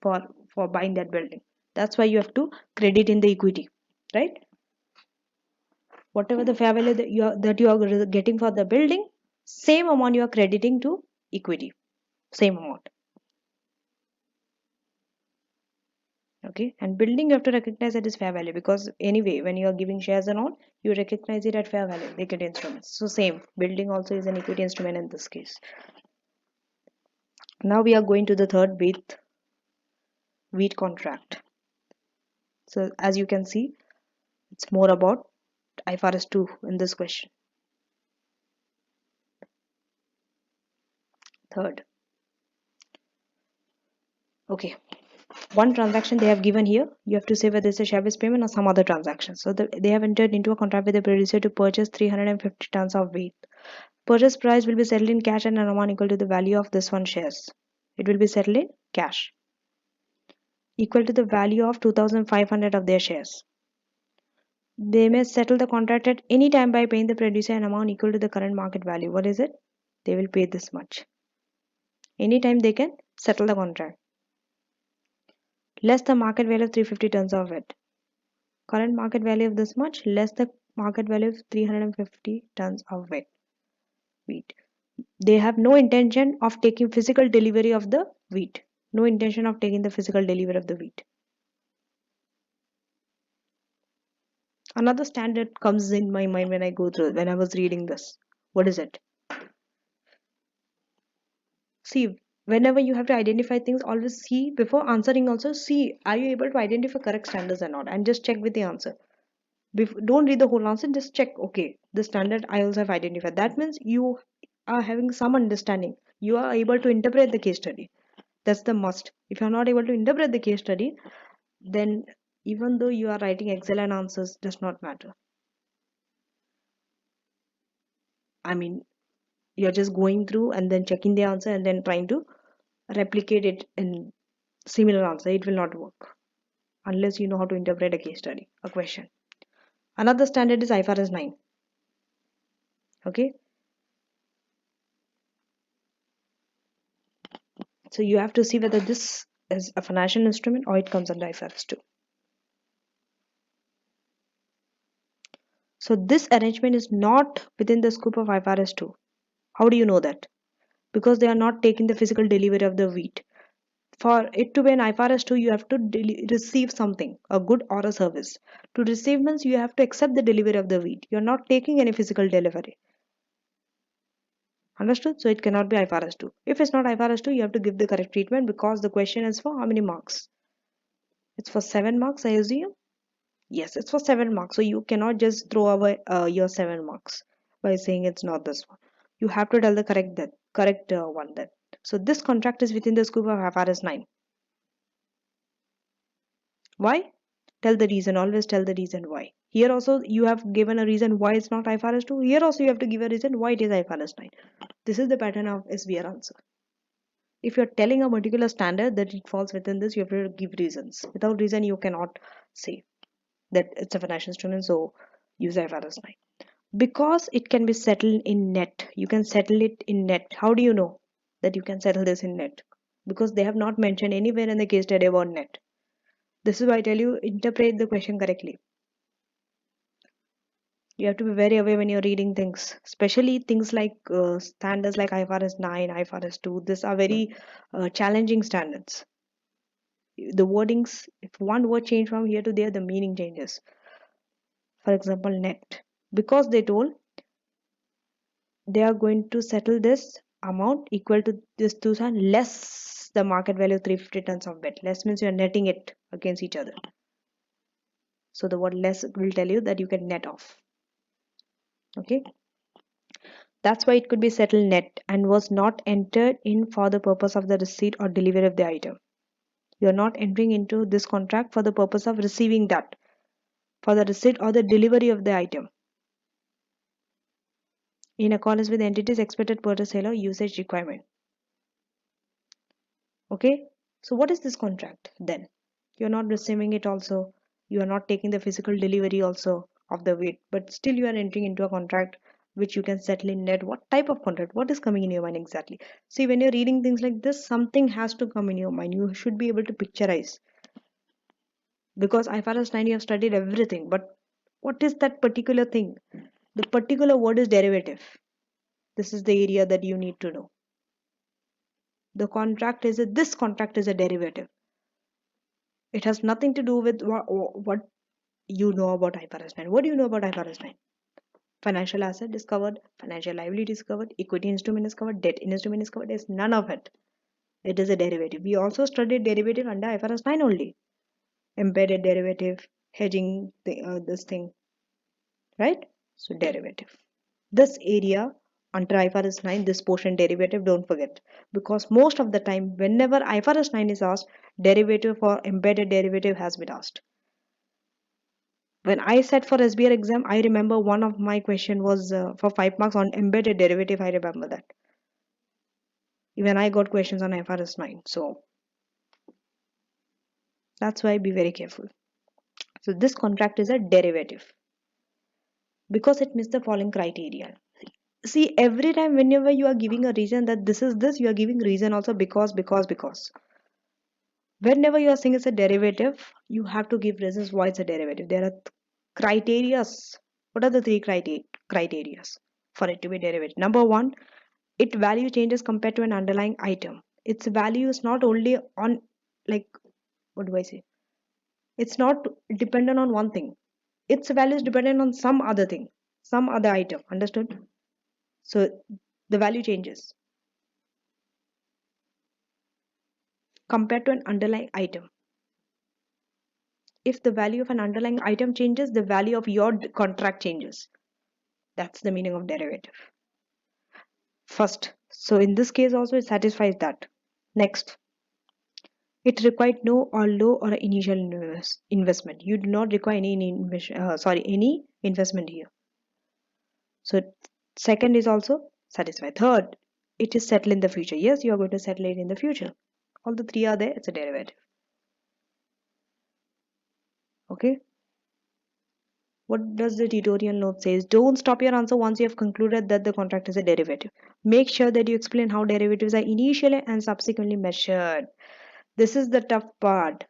Speaker 1: for buying that building. That's why you have to credit in the equity, right? Whatever the fair value that you are getting for the building, same amount you are crediting to equity. Same amount. Okay, and building you have to recognize at its fair value, because anyway when you are giving shares and all, you recognize it at fair value, equity instruments. So same, building also is an equity instrument in this case. Now we are going to the third, wheat contract. So as you can see, it's more about IFRS 2 in this question. Third. Okay, one transaction they have given here, you have to say whether it's a share-based payment or some other transaction. So they have entered into a contract with the producer to purchase 350 tons of wheat. Purchase price will be settled in cash and an amount equal to the value of this one shares. It will be settled in cash, equal to the value of 2,500 of their shares. They may settle the contract at any time by paying the producer an amount equal to the current market value. What is it? They will pay this much. Anytime they can settle the contract. Less the market value of 350 tons of it. Current market value of this much, less the market value of 350 tons of wheat. They have no intention of taking physical delivery of the wheat. No intention of taking the physical delivery of the wheat. Another standard comes in my mind when I was reading this. What is it? See, whenever you have to identify things, always see before answering. Also see, are you able to identify correct standards or not, and just check with the answer. Don't read the whole answer, just check. Okay, the standard I also have identified. That means you are having some understanding. You are able to interpret the case study. That's the must. If you are not able to interpret the case study, then even though you are writing excellent answers, does not matter. I mean, you're just going through and then checking the answer and then trying to replicate it in similar answer. It will not work unless you know how to interpret a case study, a question. Another standard is IFRS 9. Okay, so you have to see whether this is a financial instrument or it comes under IFRS 2. So this arrangement is not within the scope of IFRS 2. How do you know that? Because they are not taking the physical delivery of the wheat. For it to be an IFRS 2, you have to receive something, a good or a service. To receive means you have to accept the delivery of the wheat. You are not taking any physical delivery. Understood? So it cannot be IFRS 2. If it's not IFRS 2, you have to give the correct treatment, because the question is for how many marks? It's for 7 marks, I assume. Yes, it's for 7 marks. So you cannot just throw away your 7 marks by saying it's not this one. You have to tell the correct one then. So this contract is within the scope of IFRS 9. Why? Tell the reason. Always tell the reason why. Here also you have given a reason why it's not IFRS 2. Here also you have to give a reason why it is IFRS 9. This is the pattern of SBR answer. If you're telling a particular standard that it falls within this, you have to give reasons. Without reason, you cannot say that it's a financial instrument, so use IFRS 9. Because it can be settled in net. You can settle it in net. How do you know that you can settle this in net? Because they have not mentioned anywhere in the case study about net. This is why I tell you, interpret the question correctly. You have to be very aware when you're reading things, especially things like standards like IFRS 9, IFRS 2. These are very challenging standards. The wordings, if one word change from here to there, the meaning changes. For example, net. Because they told they are going to settle this amount equal to this 2000 less the market value of 350 tons of bed. Less means you are netting it against each other. So the word less will tell you that you can net off. Okay. That's why it could be settled net and was not entered in for the purpose of the receipt or delivery of the item. You are not entering into this contract for the purpose of receiving that, for the receipt or the delivery of the item, in accordance with the entity's expected purchase sale or usage requirement. Okay, so what is this contract then? You're not receiving it also, you are not taking the physical delivery also of the weight, but still you are entering into a contract which you can settle in net. What type of contract? What is coming in your mind exactly? See, when you're reading things like this, something has to come in your mind. You should be able to picturize, because IFRS 9 you have studied everything, but what is that particular thing? The particular word is derivative. This is the area that you need to know. The contract is this contract is a derivative. It has nothing to do with what you know about IFRS 9. What do you know about IFRS 9? Financial asset is covered, financial liability is covered, equity instrument is covered, debt instrument is covered. It's none of it. It is a derivative. We also studied derivative under IFRS 9 only. Embedded derivative, hedging, this thing, right? So derivative. This area under IFRS 9, this portion derivative, don't forget. Because most of the time, whenever IFRS 9 is asked, derivative or embedded derivative has been asked. When I sat for SBR exam, I remember one of my question was for 5 marks on embedded derivative. I remember that. Even I got questions on IFRS 9. So that's why be very careful. So this contract is a derivative because it meets the following criteria. See, every time whenever you are giving a reason that this is this, you are giving reason also because. Whenever you are saying it's a derivative, you have to give reasons why it's a derivative. There are criterias. What are the three criterias for it to be derivative? Number one, its value changes compared to an underlying item. Its value is not only on, like, what do I say? It's not dependent on one thing. Its value is dependent on some other thing, some other item. Understood? So the value changes compared to an underlying item. If the value of an underlying item changes, the value of your contract changes. That's the meaning of derivative. First, so in this case also it satisfies that. Next, it required no or low or initial investment. You do not require any investment here. So second is also satisfied. Third, it is settled in the future. Yes, you are going to settle it in the future. All the three are there. It's a derivative. Okay. What does the tutorial note says? Don't stop your answer once you have concluded that the contract is a derivative. Make sure that you explain how derivatives are initially and subsequently measured. This is the tough part.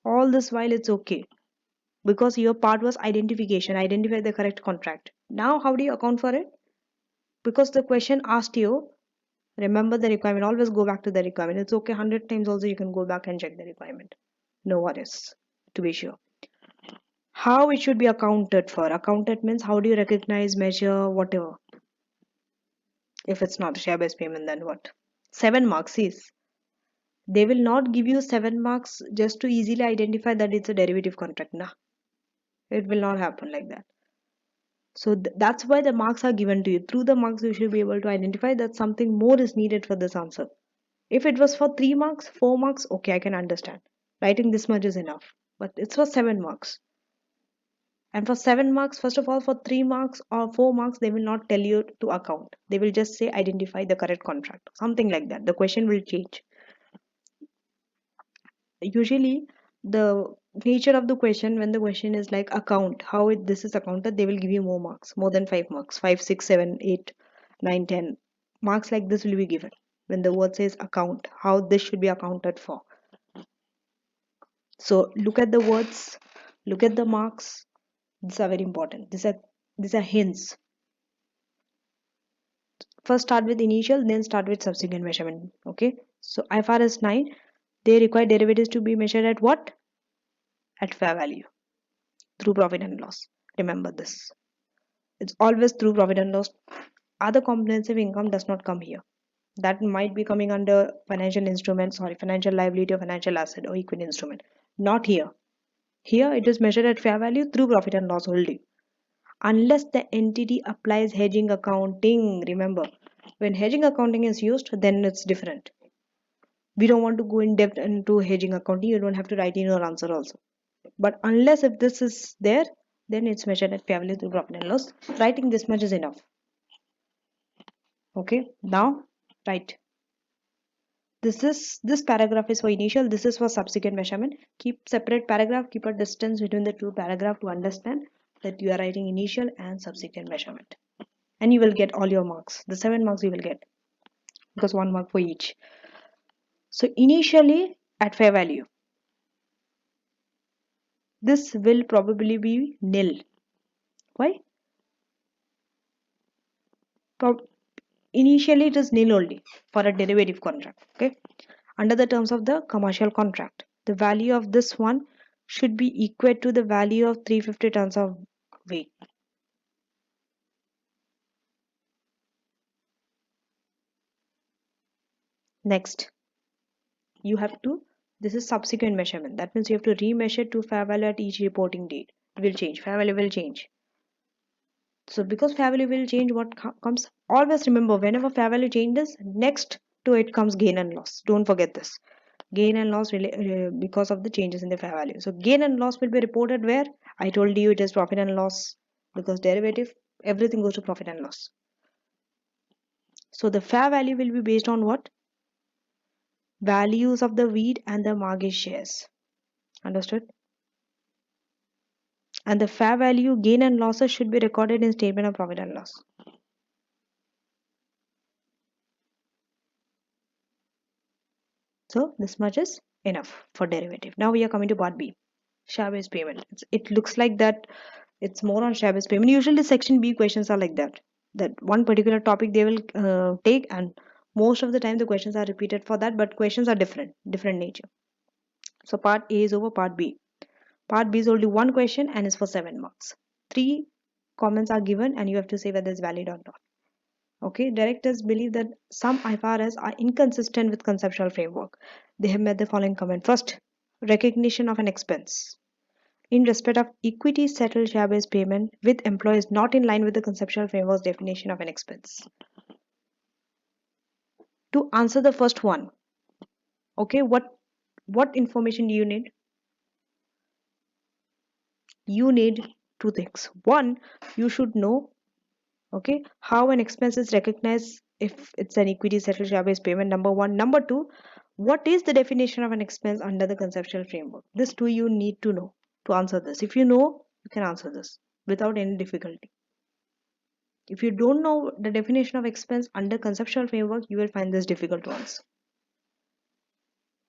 Speaker 1: All this while it's okay, because your part was identification, identify the correct contract. Now how do you account for it? Because the question asked you, remember the requirement, always go back to the requirement. It's okay, 100 times also you can go back and check the requirement. No worries, to be sure. How it should be accounted for? Accounted means how do you recognize, measure, whatever. If it's not share based payment, then what? 7 marks is. They will not give you 7 marks just to easily identify that it's a derivative contract. Nah, it will not happen like that. So that's why the marks are given to you. Through the marks, you should be able to identify that something more is needed for this answer. If it was for 3 marks, 4 marks, okay, I can understand. Writing this much is enough. But it's for 7 marks. And for 7 marks, first of all, for 3 marks or 4 marks, they will not tell you to account. They will just say identify the correct contract. Something like that. The question will change. Usually, the nature of the question, when the question is like account, how this is accounted, they will give you more marks, more than 5 marks. 5, 6, 7, 8, 9, 10 marks like this will be given when the word says account, how this should be accounted for. So look at the words, look at the marks. These are very important. These are hints. First start with initial, then start with subsequent measurement. Okay, so IFRS 9, they require derivatives to be measured at what? At fair value through profit and loss. Remember this. It's always through profit and loss. Other comprehensive income does not come here. That might be coming under financial instrument, sorry, financial liability or financial asset or equity instrument. Not here. Here it is measured at fair value through profit and loss only. Unless the entity applies hedging accounting. Remember, when hedging accounting is used, then it's different. We don't want to go in depth into hedging accounting. You don't have to write in your answer also. But unless if this is there, then it's measured at fair value through profit and loss. Writing this much is enough. Okay, now write. This paragraph is for initial, this is for subsequent measurement. Keep separate paragraph, keep a distance between the two paragraph to understand that you are writing initial and subsequent measurement. And you will get all your marks. The 7 marks you will get, because 1 mark for each. So initially at fair value, this will probably be nil. Why? Initially it is nil only for a derivative contract. Okay, under the terms of the commercial contract, the value of this one should be equal to the value of 350 tons of weight. Next, you have to, this is subsequent measurement. That means you have to remeasure to fair value at each reporting date. It will change, fair value will change. So because fair value will change, what comes, always remember, whenever fair value changes, next to it comes gain and loss. Don't forget this. Gain and loss because of the changes in the fair value. So gain and loss will be reported where? I told you it is profit and loss, because derivative, everything goes to profit and loss. So the fair value will be based on what? Values of the wheat and the Margie shares. Understood? And the fair value gain and losses should be recorded in statement of profit and loss. So this much is enough for derivative. Now we are coming to part B, share-based payment. It looks like that it's more on share-based payment. Usually section B questions are like that. That one particular topic they will take, and most of the time the questions are repeated for that, but questions are different nature. So part A is over, part B. Part B is only one question and is for 7 marks. 3 comments are given and you have to say whether it's valid or not. Okay, directors believe that some Ifrs are inconsistent with conceptual framework. They have made the following comment. First, recognition of an expense in respect of equity settled share-based payment with employees not in line with the conceptual framework's definition of an expense. To answer the first one, okay, what information do you need? You need 2 things. One, you should know, okay, how an expense is recognized if it's an equity settled share-based payment. Number 1. Number 2, what is the definition of an expense under the conceptual framework? This 2 you need to know to answer this. If you know, you can answer this without any difficulty. If you don't know the definition of expense under conceptual framework, you will find this difficult to answer,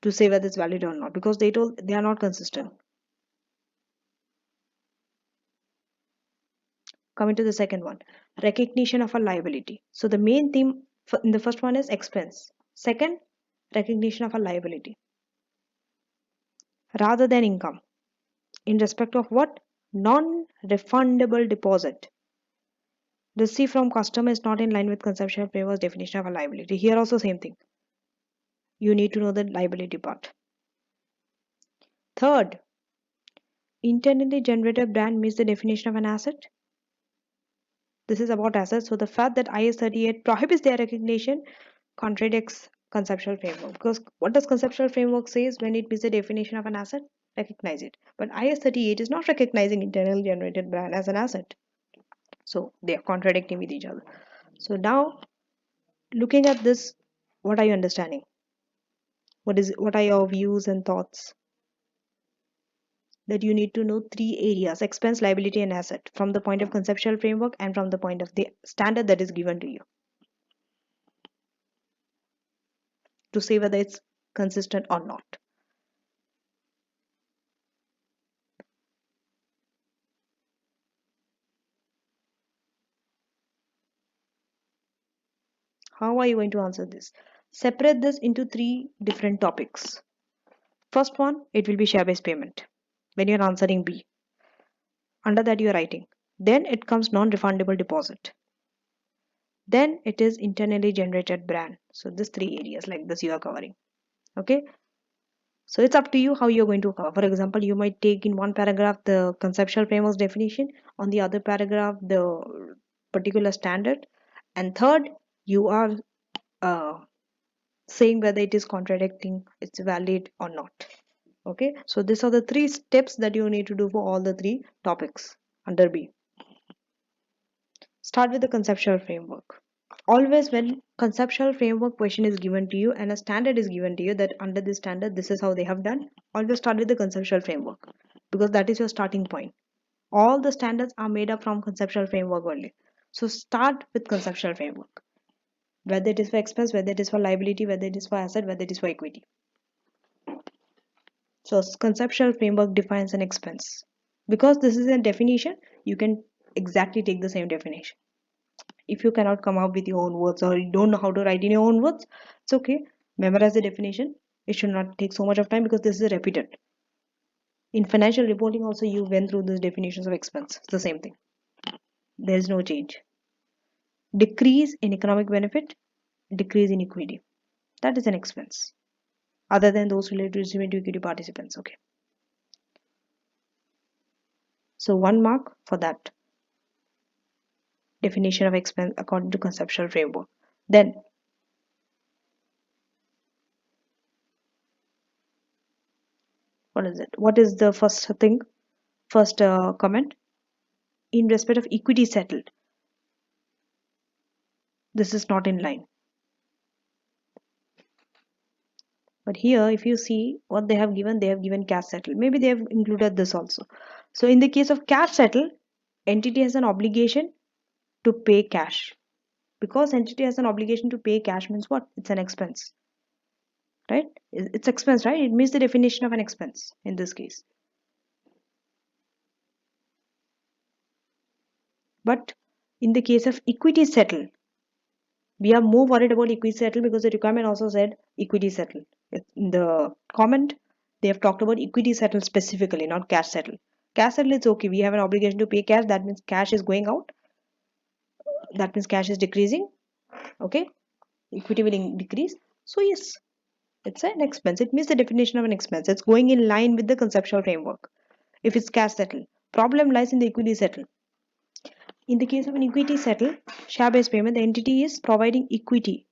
Speaker 1: to say whether it's valid or not, because they are not consistent. Coming to the second one, recognition of a liability. So the main theme in the first one is expense. Second, recognition of a liability rather than income in respect of what? Non-refundable deposit received from customer is not in line with conceptual framework's definition of a liability. Here also same thing. You need to know the liability part. Third, internally generated brand meets the definition of an asset. This is about assets. So the fact that IS 38 prohibits their recognition contradicts conceptual framework, because what does conceptual framework says when it meets the definition of an asset? Recognize it. But IS 38 is not recognizing internally generated brand as an asset. So they are contradicting with each other. So now looking at this, what are you understanding? What are your views and thoughts? That you need to know 3 areas: expense, liability, and asset, from the point of conceptual framework and from the point of the standard that is given to you, to say whether it's consistent or not. How are you going to answer this? Separate this into 3 different topics. First one, it will be share-based payment. When you're answering B, under that you're writing Then it comes non-refundable deposit. Then it is internally generated brand. So these three areas like this you are covering. Okay. So it's up to you how you're going to cover. For example, you might take in one paragraph the conceptual framework's definition, on the other paragraph the particular standard, and third you are uh, saying whether it is contradicting, it's valid or not. Okay, so these are the three steps that you need to do for all the three topics under B. Start with the conceptual framework. Always when conceptual framework question is given to you and a standard is given to you that under this standard this is how they have done, always start with the conceptual framework because that is your starting point. All the standards are made up from conceptual framework only. So start with conceptual framework. Whether it is for expense, whether it is for liability, whether it is for asset, whether it is for equity. So conceptual framework defines an expense. Because this is a definition, you can exactly take the same definition. If you cannot come up with your own words or you don't know how to write in your own words, it's okay. Memorize the definition. It should not take so much of time because this is repeated. In financial reporting also you went through these definitions of expense. It's the same thing. There is no change. Decrease in economic benefit, decrease in equity. That is an expense. Other than those related to to equity participants. Okay. So 1 mark for that definition of expense according to conceptual framework. Then what is it? What is the first thing? First comment in respect of equity settled. This is not in line. But here, if you see what they have given cash settle. Maybe they have included this also. So in the case of cash settle, entity has an obligation to pay cash. Because entity has an obligation to pay cash means what? It's an expense. Right? It's expense, right? It meets the definition of an expense in this case. But in the case of equity settle, we are more worried about equity settle because the requirement also said equity settle. In the comment, they have talked about equity settle specifically, not cash settle. Cash settle is okay. We have an obligation to pay cash. That means cash is going out. That means cash is decreasing. Okay. Equity will decrease. So yes, it's an expense. It means the definition of an expense. It's going in line with the conceptual framework. If it's cash settle, problem lies in the equity settle. In the case of an equity settle, share-based payment, the entity is providing equity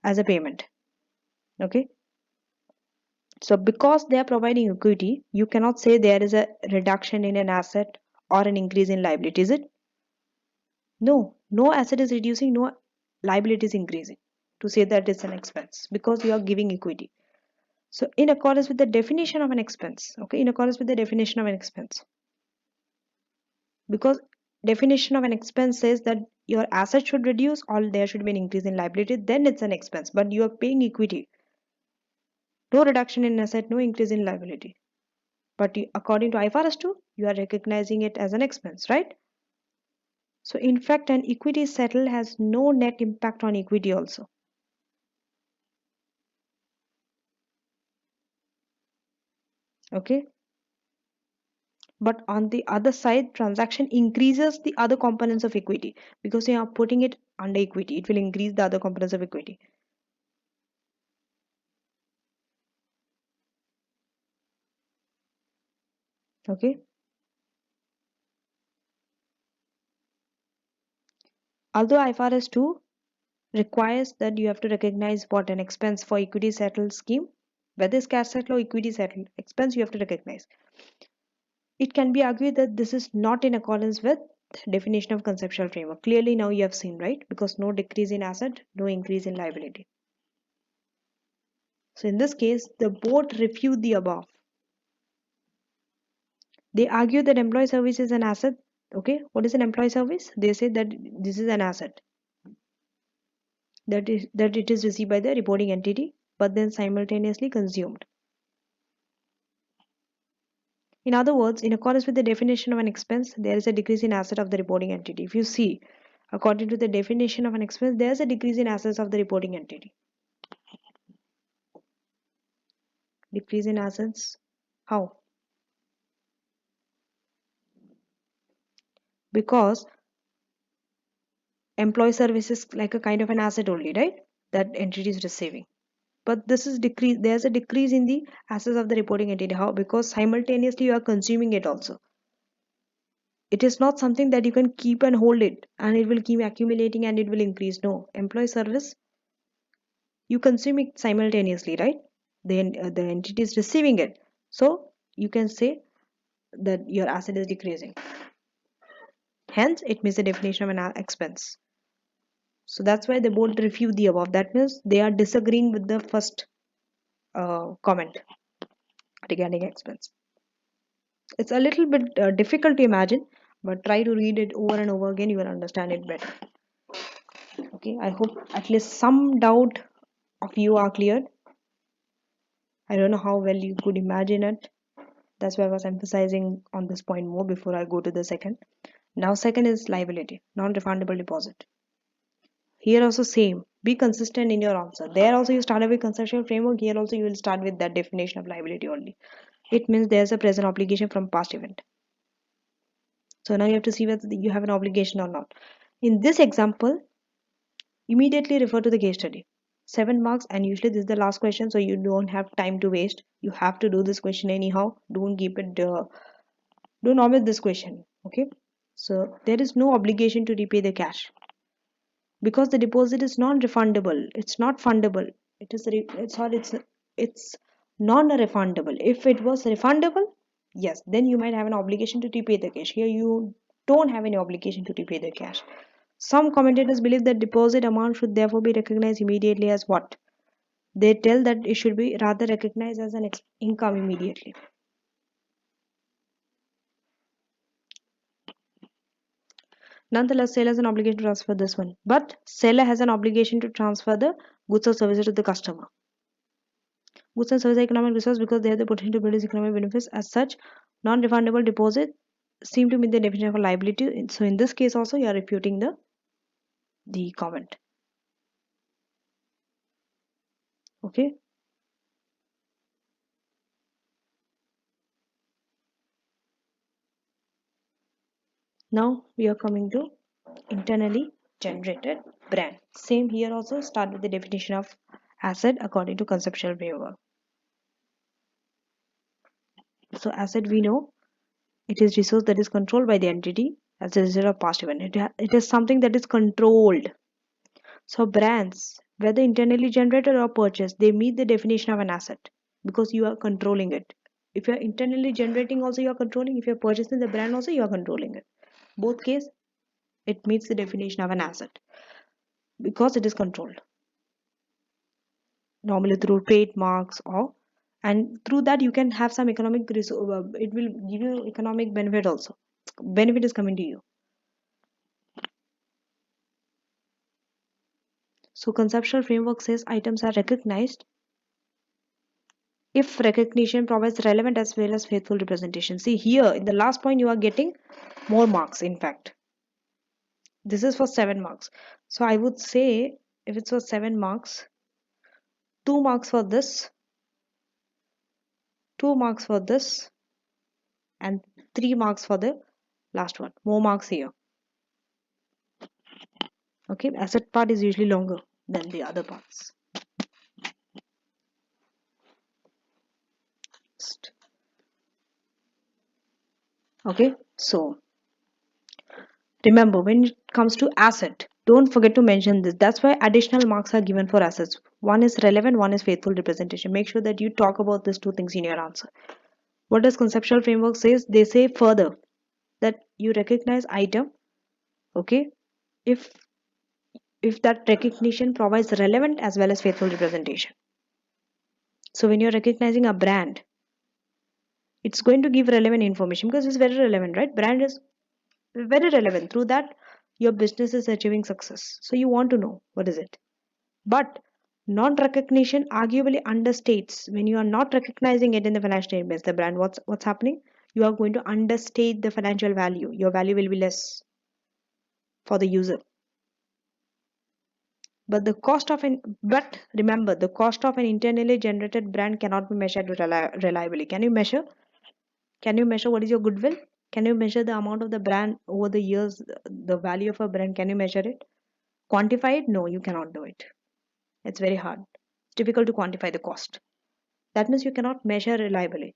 Speaker 1: as a payment. Okay. So because they are providing equity, you cannot say there is a reduction in an asset or an increase in liability, is it? No, no asset is reducing, no liability is increasing to say that it's an expense because you are giving equity. So in accordance with the definition of an expense, okay, in accordance with the definition of an expense, because definition of an expense says that your asset should reduce or there should be an increase in liability, then it's an expense, but you are paying equity. No reduction in asset, no increase in liability. But according to Ifrs 2, you are recognizing it as an expense, right? So in fact, an equity settle has no net impact on equity also. Okay. But on the other side, transaction increases the other components of equity because you are putting it under equity. It will increase the other components of equity. Okay. Although Ifrs 2 requires that you have to recognize what an expense for equity settled scheme, whether it's cash settled or equity settled expense, you have to recognize. It can be argued that this is not in accordance with the definition of conceptual framework. Clearly now you have seen, right? Because no decrease in asset, no increase in liability. So in this case, the board refute the above. They argue that employee service is an asset. Okay, what is an employee service? They say that this is an asset. That it is received by the reporting entity, but then simultaneously consumed. In other words, in accordance with the definition of an expense, there is a decrease in asset of the reporting entity. If you see, according to the definition of an expense, there is a decrease in assets of the reporting entity. Decrease in assets. How? because employee service is like a kind of an asset only, right? That entity is receiving. But this is decrease. There's a decrease in the assets of the reporting entity. How? Because simultaneously you are consuming it also. It is not something that you can keep and hold it and it will keep accumulating and it will increase. No, employee service, you consume it simultaneously, right? The entity is receiving it. So you can say that your asset is decreasing. Hence, it meets the definition of an expense. So that's why they both refute the above. That means they are disagreeing with the first comment regarding expense. It's a little bit difficult to imagine, but try to read it over and over again, you will understand it better. Okay, I hope at least some doubt of you are cleared. I don't know how well you could imagine it. That's why I was emphasizing on this point more before I go to the second. Now, second is liability, non-refundable deposit. Here also same. Be consistent in your answer. There also you started with conceptual framework. Here also you will start with that definition of liability only. It means there's a present obligation from past event. So now you have to see whether you have an obligation or not. In this example, immediately refer to the case study. 7 marks, and usually this is the last question, so you don't have time to waste. You have to do this question anyhow. Don't keep it. Don't omit this question. Okay. So there is no obligation to repay the cash because the deposit is non-refundable. It's not fundable. It's non-refundable. If it was refundable, yes, then you might have an obligation to repay the cash. Here you don't have any obligation to repay the cash. Some commentators believe that deposit amount should therefore be recognized immediately as what? They tell that it should be rather recognized as an income immediately. Nonetheless, seller has an obligation to transfer this one. But seller has an obligation to transfer the goods or services to the customer. Goods and services are economic resource because they have the potential to produce economic benefits. As such, non-refundable deposit seem to meet the definition of a liability. So in this case also, you are refuting the comment. Okay. Now we are coming to internally generated brand. Same here also, start with the definition of asset according to conceptual framework. So asset, we know it is resource that is controlled by the entity as a result of past event. It is something that is controlled. So brands, whether internally generated or purchased, they meet the definition of an asset because you are controlling it. If you are internally generating also, you are controlling. If you are purchasing the brand also, you are controlling it. Both case, it meets the definition of an asset because it is controlled. Normally through trademarks, or and through that you can have some economic resource. It will give you economic benefit also. Benefit is coming to you. So conceptual framework says items are recognized if recognition provides relevant as well as faithful representation. See here in the last point you are getting more marks. In fact, this is for 7 marks. So I would say if it's for 7 marks, 2 marks for this, 2 marks for this, and 3 marks for the last one. More marks here. Okay, asset part is usually longer than the other parts. Okay, so remember when it comes to asset, don't forget to mention this. That's why additional marks are given for assets. One is relevant, one is faithful representation. Make sure that you talk about these two things in your answer. What does conceptual framework says? They say further that you recognize item, okay, if that recognition provides relevant as well as faithful representation. So when you're recognizing a brand, it's going to give relevant information because it's very relevant, right? Brand is very relevant. Through that, your business is achieving success. So you want to know what is it. But non-recognition arguably understates when you are not recognizing it in the financial statements, the brand, what's happening? You are going to understate the financial value. Your value will be less for the user. But remember, the cost of an internally generated brand cannot be measured reliably. Can you measure? Can you measure what is your goodwill? Can you measure the amount of the brand over the years, the value of a brand? Can you measure it? Quantify it? No, you cannot do it. It's very hard. It's difficult to quantify the cost. That means you cannot measure reliably.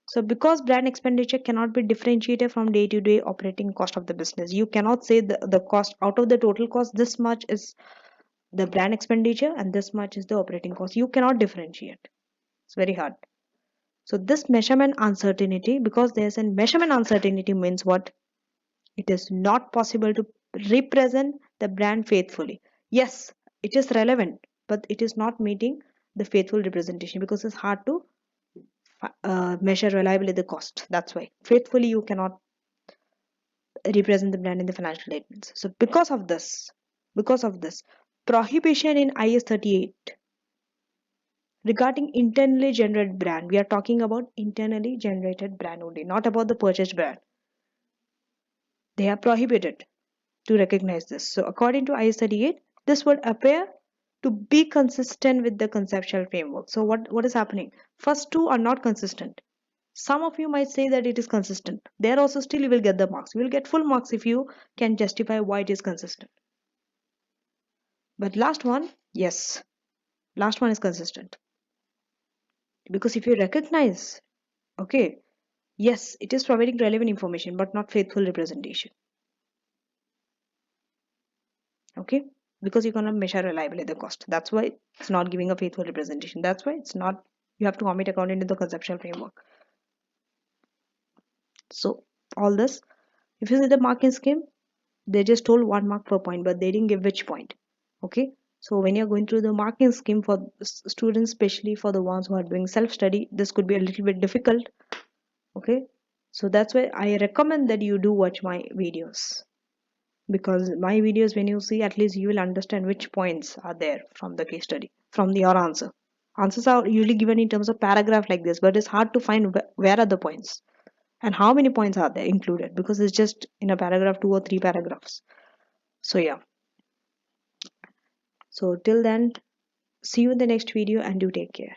Speaker 1: So because brand expenditure cannot be differentiated from day-to-day operating cost of the business, you cannot say the cost out of the total cost, this much is the brand expenditure and this much is the operating cost. You cannot differentiate. It's very hard. So this measurement uncertainty, because there's a measurement uncertainty, means what? It is not possible to represent the brand faithfully. Yes, it is relevant, but it is not meeting the faithful representation because it's hard to measure reliably the cost. That's why faithfully you cannot represent the brand in the financial statements. So because of this prohibition in IS 38 regarding internally generated brand, we are talking about internally generated brand only, not about the purchased brand. They are prohibited to recognize this. So according to IS 38, this would appear to be consistent with the conceptual framework. So what is happening? First two are not consistent. Some of you might say that it is consistent. There also still you will get the marks. You will get full marks if you can justify why it is consistent. But last one, yes, last one is consistent. Because if you recognize, okay, yes, it is providing relevant information but not faithful representation. Okay, because you cannot measure reliably the cost. That's why it's not giving a faithful representation. That's why it's not, you have to omit according to the conceptual framework. So all this, if you see the marking scheme, they just told 1 mark per point, but they didn't give which point. Okay, so when you're going through the marking scheme for students, especially for the ones who are doing self-study, this could be a little bit difficult. Okay, so that's why I recommend that you do watch my videos, because my videos, when you see, at least you will understand which points are there from the case study, from your answers are usually given in terms of paragraph like this, but it's hard to find where are the points and how many points are there included, because it's just in a paragraph, 2 or 3 paragraphs. So yeah, so till then, see you in the next video and do take care.